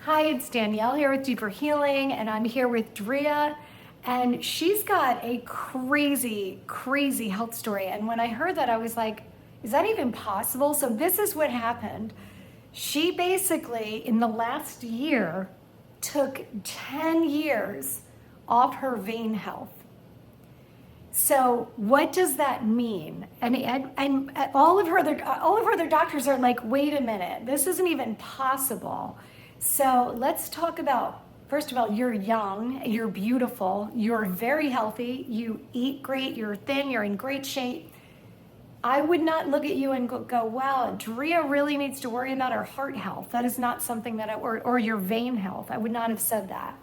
Hi, it's Danielle here with Deeper Healing, and I'm here with Drea, and she's got a crazy, crazy health story. And when I heard that, I was like, is that even possible? So this is what happened. She basically, in the last year, took 10 years off her vein health. So what does that mean? And all of her other doctors are like, wait a minute, this isn't even possible. So let's talk about, first of all, you're young, you're beautiful, you're very healthy, you eat great, you're thin, you're in great shape. I would not look at you and go, wow, Drea really needs to worry about her heart health. That is not something that or your vein health. I would not have said that.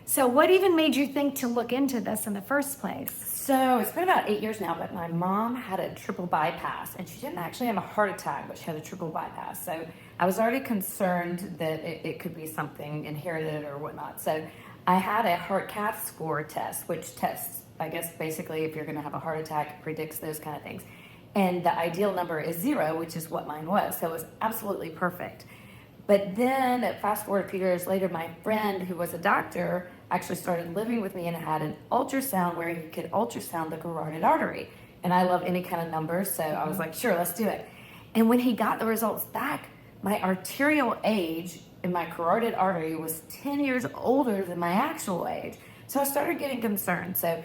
So what even made you think to look into this in the first place? So it's been about 8 years now, but my mom had a triple bypass, and she didn't actually have a heart attack, but she had a triple bypass. So I was already concerned that it could be something inherited or whatnot. So I had a heart cath score test, which tests, I guess, basically if you're going to have a heart attack, it predicts those kind of things. And the ideal number is 0, which is what mine was. So it was absolutely perfect. But then, fast forward a few years later, my friend who was a doctor actually started living with me and had an ultrasound where he could ultrasound the carotid artery. And I love any kind of numbers, so I was like, sure, let's do it. And when he got the results back, my arterial age in my carotid artery was 10 years older than my actual age. So I started getting concerned. So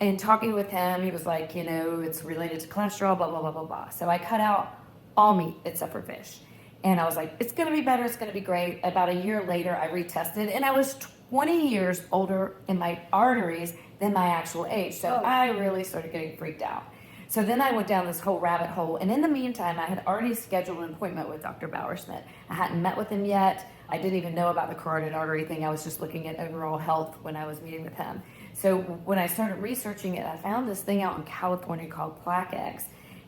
in talking with him, he was like, it's related to cholesterol, blah, blah, blah, blah, blah. So I cut out all meat except for fish. And I was like, it's going to be better. It's going to be great. About a year later, I retested, and I was 20 years older in my arteries than my actual age. So I really started getting freaked out. So then I went down this whole rabbit hole. And in the meantime, I had already scheduled an appointment with Dr. Bauer-Smith. I hadn't met with him yet. I didn't even know about the carotid artery thing. I was just looking at overall health when I was meeting with him. So when I started researching it, I found this thing out in California called Plaque X.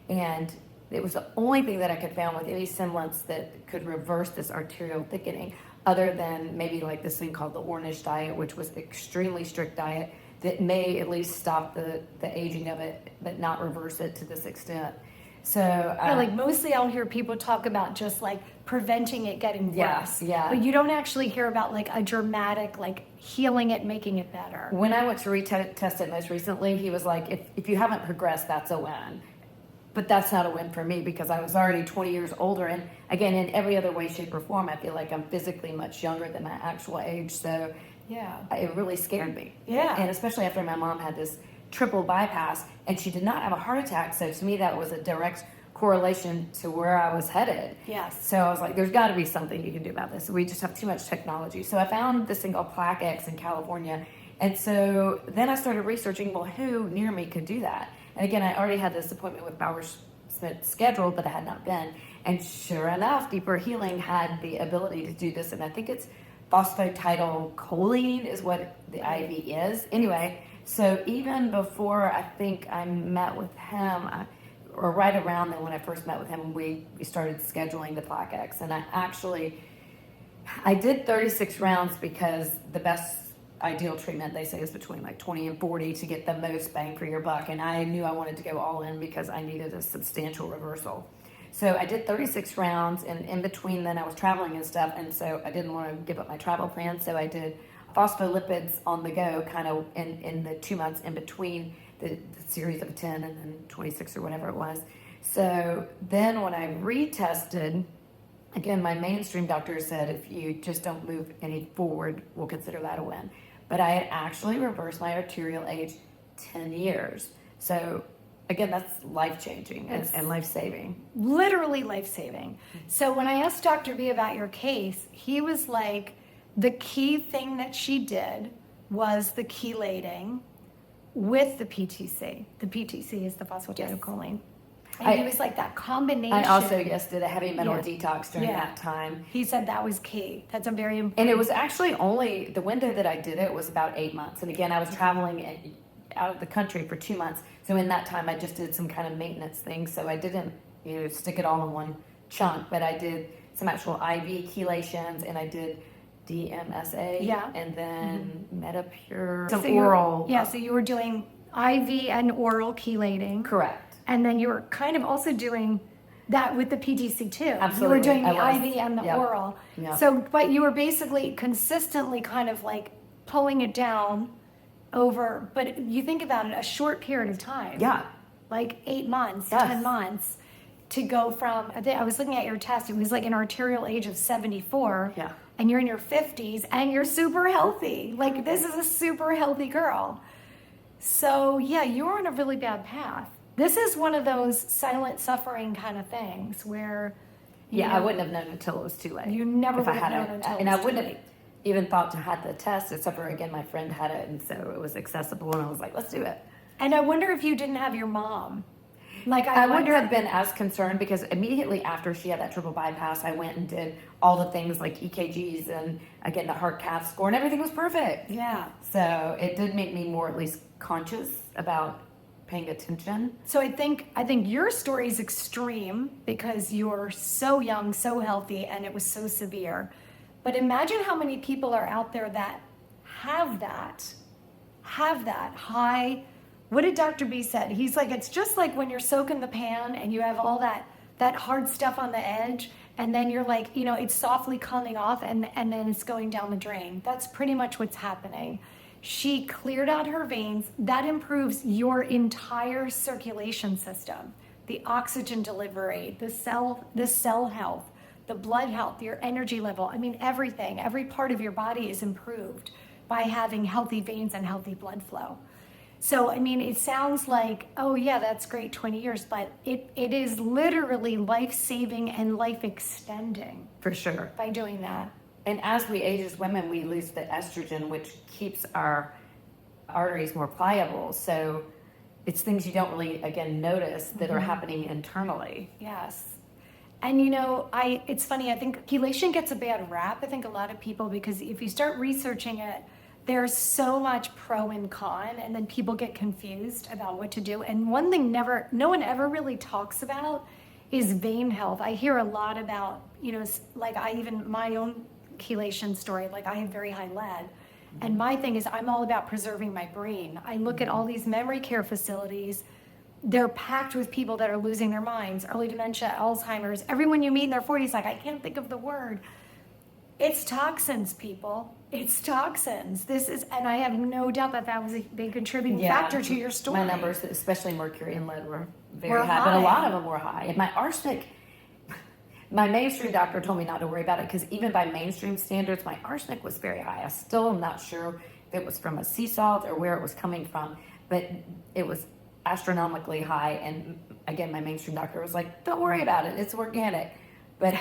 And it was the only thing that I could find with any semblance that could reverse this arterial thickening, other than maybe like this thing called the Ornish diet, which was extremely strict diet that may at least stop the aging of it, but not reverse it to this extent. So mostly I'll hear people talk about just like preventing it getting worse. Yeah. But you don't actually hear about like a dramatic like healing it, making it better. When I went to retest it most recently, he was like, if you haven't progressed, that's a win. But that's not a win for me because I was already 20 years older. And again, in every other way, shape, or form, I feel like I'm physically much younger than my actual age. So yeah, it really scared me. Yeah. And especially after my mom had this triple bypass and she did not have a heart attack. So to me, that was a direct correlation to where I was headed. Yes. So I was like, there's got to be something you can do about this. We just have too much technology. So I found this thing called Plaque X in California. And so then I started researching, well, who near me could do that? And again, I already had this appointment with Bauer-Smith scheduled, but I had not been. And sure enough, Deeper Healing had the ability to do this. And I think it's phosphatidylcholine is what the IV is. Anyway, so even before I think I met with him, or right around then when I first met with him, we started scheduling the Plaque X. And I did 36 rounds because the best ideal treatment, they say, is between like 20 and 40 to get the most bang for your buck. And I knew I wanted to go all in because I needed a substantial reversal. So I did 36 rounds, and in between then I was traveling and stuff. And so I didn't want to give up my travel plan. So I did phospholipids on the go kind of in the 2 months in between the series of 10 and then 26 or whatever it was. So then when I retested, again, my mainstream doctor said, if you just don't move any forward, we'll consider that a win. But I had actually reversed my arterial age 10 years. So again, that's life-changing and life-saving. Literally life-saving. So when I asked Dr. B about your case, he was like, the key thing that she did was the chelating with the PTC. The PTC is the phosphatidylcholine. And he was like that combination. I also, did a heavy metal detox during that time. He said that was key. That's a very important. And it was actually only, the window that I did it was about 8 months. And again, I was traveling out of the country for 2 months. So in that time, I just did some kind of maintenance things. So I didn't, stick it all in one chunk, but I did some actual IV chelations and I did DMSA. Yeah. And then Metapure, so oral. So you were doing IV and oral chelating. Correct. And then you were kind of also doing That with the PTC too. Absolutely. You were doing the I was. IV and the Yep. oral. Yep. So, but you were basically consistently kind of like pulling it down over, but you think about it, a short period of time. Yeah. Like 8 months, Yes. 10 months to go from, I was looking at your test, it was like an arterial age of 74. Yeah. And you're in your 50s and you're super healthy. Like, this is a super healthy girl. So, yeah, you're on a really bad path. This is one of those silent suffering kind of things where, you I know, wouldn't have known until it was too late. You never If I would have had known it. until it And was I too wouldn't late. have even thought to have the test, except for, again, my friend had it, and so it was accessible, and I was like, let's do it. And I wonder if you didn't have your mom. Like, I wouldn't have been as concerned because immediately after she had that triple bypass, I went and did all the things like EKGs and, again, the heart cath score, and everything was perfect. Yeah. So it did make me more at least conscious about paying attention. So I think your story is extreme because you're so young, so healthy, and it was so severe. But imagine how many people are out there that have that high. What did Dr. B said? He's like, it's just like when you're soaking the pan and you have all that hard stuff on the edge, and then you're like, you know, it's softly coming off and then it's going down the drain. That's pretty much what's happening. She cleared out her veins. That improves your entire circulation system, the oxygen delivery, the cell health, the blood health, your energy level. I mean, everything, every part of your body is improved by having healthy veins and healthy blood flow. So, I mean, it sounds like, oh yeah, that's great, 20 years, but it is literally life-saving and life-extending For sure. by doing that. And as we age as women, we lose the estrogen, which keeps our arteries more pliable. So it's things you don't really, again, notice that are happening internally. Yes. And you know, it's funny, I think chelation gets a bad rap, I think a lot of people, because if you start researching it, there's so much pro and con, and then people get confused about what to do. And one thing no one ever really talks about is vein health. I hear a lot about, you know, like my own chelation story, like I have very high lead. And my thing is I'm all about preserving my brain. I look at all these memory care facilities. They're packed with people that are losing their minds, early dementia, Alzheimer's. Everyone you meet in their 40s, like, I can't think of the word. It's toxins, people. It's toxins. And I have no doubt that was a big contributing factor to your story. My numbers, especially mercury and lead, were very Were high, but a high. lot of them were high. And my arsenic, my mainstream doctor told me not to worry about it because even by mainstream standards, my arsenic was very high. I still am not sure if it was from a sea salt or where it was coming from, but it was astronomically high. And again, my mainstream doctor was like, don't worry about it. It's organic. But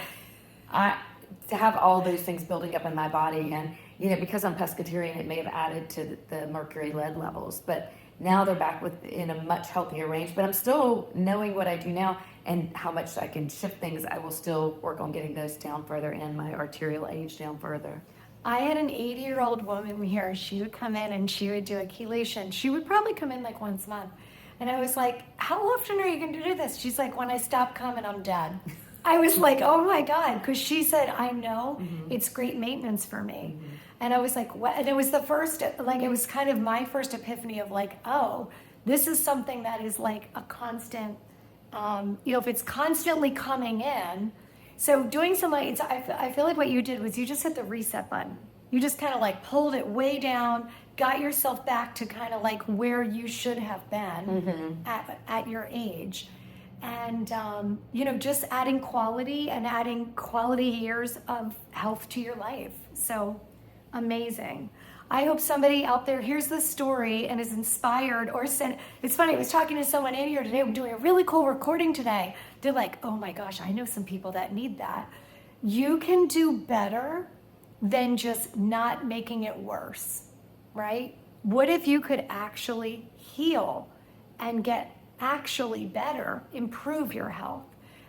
to have all those things building up in my body, and you know, because I'm pescatarian, it may have added to the mercury lead levels, but now they're back in a much healthier range. But I'm still, knowing what I do now and how much I can shift things, I will still work on getting those down further and my arterial age down further. I had an 80-year-old woman here. She would come in and she would do a chelation. She would probably come in like once a month. And I was like, how often are you going to do this? She's like, when I stop coming, I'm dead. I was like, oh my God, because she said, I know it's great maintenance for me. And I was like, what? And it was the first, like, it was kind of my first epiphany of like, oh, this is something that is like a constant, you know, if it's constantly coming in. So doing some like, I feel like what you did was you just hit the reset button. You just kind of like pulled it way down, got yourself back to kind of like where you should have been at your age. And, you know, just adding quality years of health to your life. So amazing. I hope somebody out there hears this story and is inspired or sent. It's funny, I was talking to someone in here today. I'm doing a really cool recording today. They're like, oh my gosh, I know some people that need that. You can do better than just not making it worse, right? What if you could actually heal and get actually better, improve your health?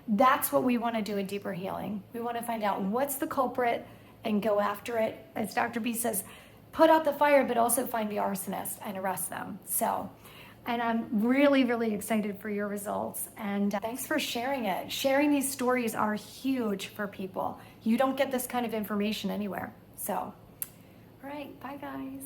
That's what we want to do at Deeper Healing. We want to find out what's the culprit and go after it. As Dr. B says, put out the fire, but also find the arsonist and arrest them. So, and I'm really, really excited for your results. And thanks for sharing it. Sharing these stories are huge for people. You don't get this kind of information anywhere. So, all right, bye guys.